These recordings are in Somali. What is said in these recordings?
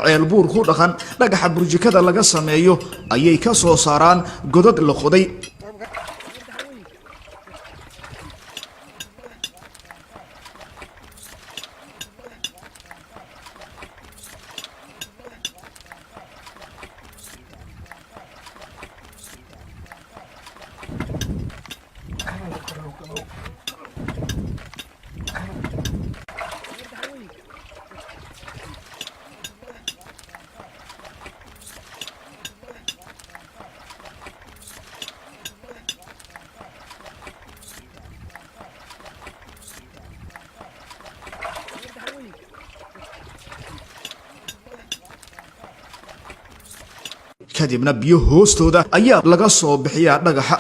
ceelbuur ku dhaqan dhagaxa burjikada laga sameeyo ayay ka soo saaraan godad la qoday kadibna biyo hoostooda ayaa laga soo bixiyaa dhagaxa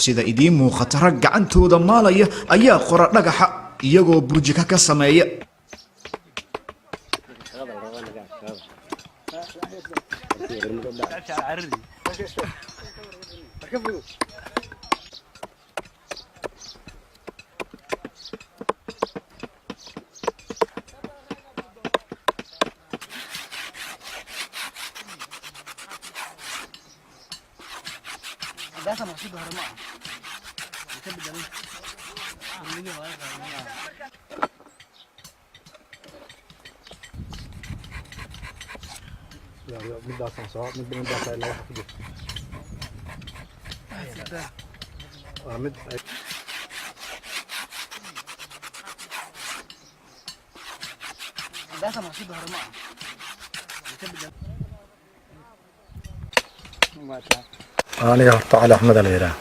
sida idiin muuqata rag gacantooda maalaya ayaa qora dhagaxa iyagoo burjika ka sameeya أنا هرت على أحمد الهيرة.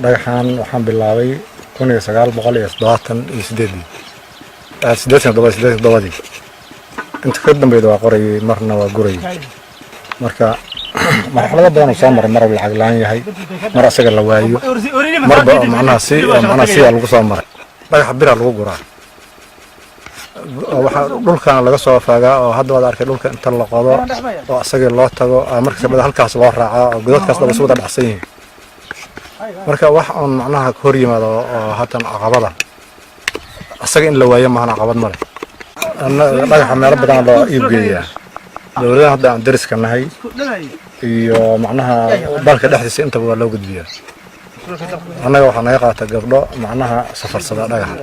رجحان وحن بالله كوني سجال بقولي إصداقاً يسددي. سددنا ضوادي. أنت قدم بيدوا قري مرنا وقري. مركا مرحلة بدنا نصامر مرة بالعقلان يهاي مرة سجل لوايو مرة معنا سي على القصامر. رجح بير على القرا. dhulkan laga soo faagaa oo hadda wad arkay dhulka inta la qodo oo asaga loo tago marka bada halkaas loo raaco oo godadkaas daba soo dhacsan yihiin marka wax aan macnaha hor yimaado oo hatan caqabada asaga in la waayo ma caqabad male dhagaxa meel badan loo iibgeeyaa dawladda hadda aan dariska nahay iyo macnaha dalka dhexdiisa inta waa loo gudbiyaa anaga waxaan naga qaatay gabdho macnaha safarsada dhagaxa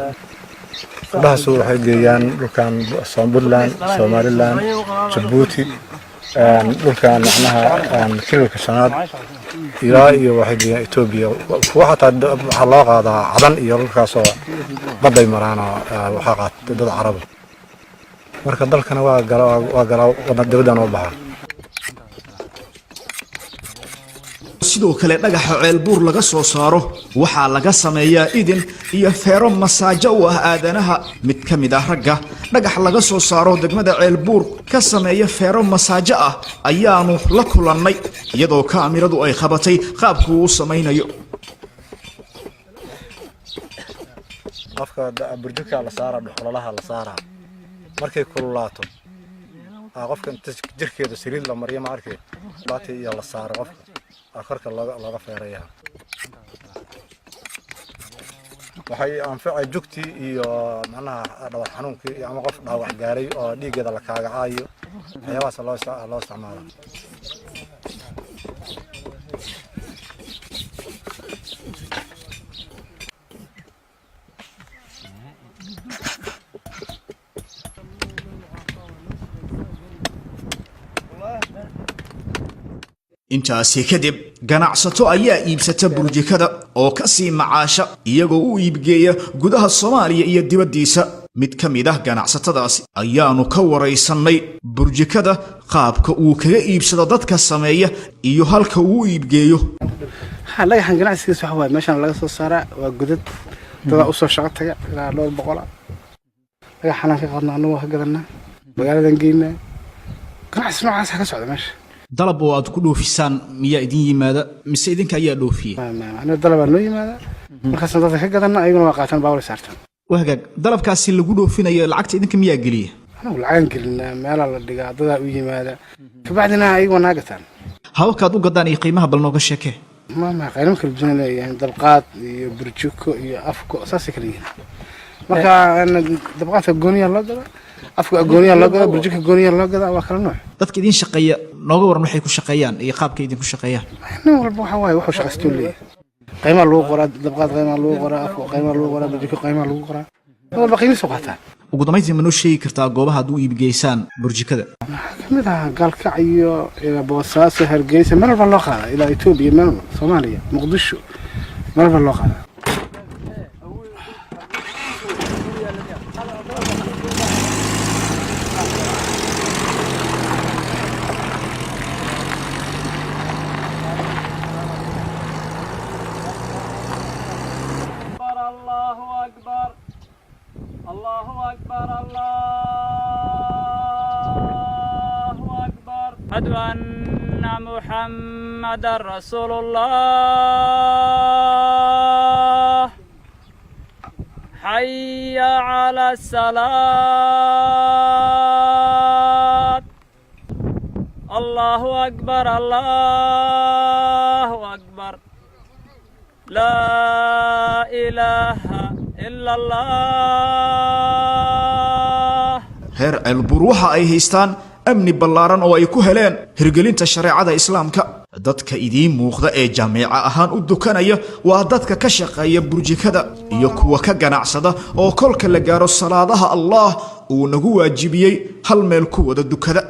dhahaasu waxay geeyaan dhulkan Puntland, Somaliland, Djibouti dhulkan macnaha kilka shanaad ilaa iyo waxay geeyaan Ethiopia waxa waxa loo qaadaa cadan iyo dhulkaas oo baday maraan waxa qaatay dad Carab marka dalkana waa galo wada dawladan oo baxa sidoo kale dhagaxa ceelbuur laga soo saaro waxa laga sameeyaa idin iyo feero masaajo u ah aadanaha mid kamid ah ragga dhagax laga soo saaro degmada ceelbuur ka sameeya feero masaajo ah ayaanu la kulannay iyadoo kaamiradu ay qabatay qaabku uu sameeyo qofka burjika la saaro dhuxulaha la saara markay kululaato qofka jirkeeda saliid la mariyo ma arkay baati iyo la saaro qofka أخرك الله غفيريها. waxay anfacay jugti iyo macnaha dhawax xanuunki ama qof dhaawac gaaray oo dhiigada la kaaga caayo waxyaabahaas loo isticmaalo. intaasi kadib ganacsato ayaa iibsata burjikada oo ka sii macaasha iyagoo u iibgeeya gudaha Soomaaliya iyo dibaddiisa. mid ka mid ah ganacsatadaasi ayaanu ka waraysanay burjikada qaabka uu kaga iibsado dadka sameeya iyo halka uu iibgeeyo. dhagaxan ganacsigiisa waxa waay meeshan laga soo saaraa waa godad dad u soo shaqo taga ilaa 200 dhagaxan ka qadna anuu ka gadanaa magaaladan geynaa ganacsi noocaas ka socda meesha. dalab oo aad ku dhoofisaan miyaa idin yimaada mise idinka ayaa dhoofiyay? ana dalab noo yimaada markaas dadka ka gadanaa ayaguna waa qaataan baawar saartaan. wahagaag dalabkaasi lagu dhoofinayo lacagta idinka miyaa geliya? anuu lacag gelinaa meel la dhigaa dad u yimaada ka bacdina ayaguna naagataan. hababkaad u gadaan iyo qiimaha bal nooga sheekee. ما قيمة كل يعني دبقات برجوكو أفكو أساسي كلين مركا أنا دبقات الجونية اللقطة أفكو الجونية اللقطة برجوكو الجونية اللقطة وكل نوع. dadka idin shaqeeya nooga waran waxay ku shaqeeyaan iyo qaabka idin ku shaqeeyaan. إحنا والله حواي وحوش أستولي قيمة اللقطة دبقات قيمة اللقطة أفكو قيمة اللقطة برجوكو قيمة اللقطة هو البقية سوقتها. ugu dambeyntii ma noo sheegi kartaa goobaha aad u iibgeysaan burjikada? kamida galkacyo ila Boosaaso Hargeysa meel walba loo qaada ila Itoobiya meel Soomaaliya Muqdisho meel walba loo qaada. الله أكبر الله أكبر الله أكبر أشهد أن محمد رسول الله حي على الصلاة الله أكبر الله أكبر لا إله إلا الله. heer ceelbuur waxa ay haystaan amni ballaaran oo ay ku heleen hirgelinta shareecada islaamka. dadka idiin muuqda ee jaamica ahaan u dukanaya waa dadka ka shaqeeya burjikada iyo kuwa ka ganacsada oo kolka la gaaro salaadaha Allah uu nagu waajibiyay hal meel ku wada dukada.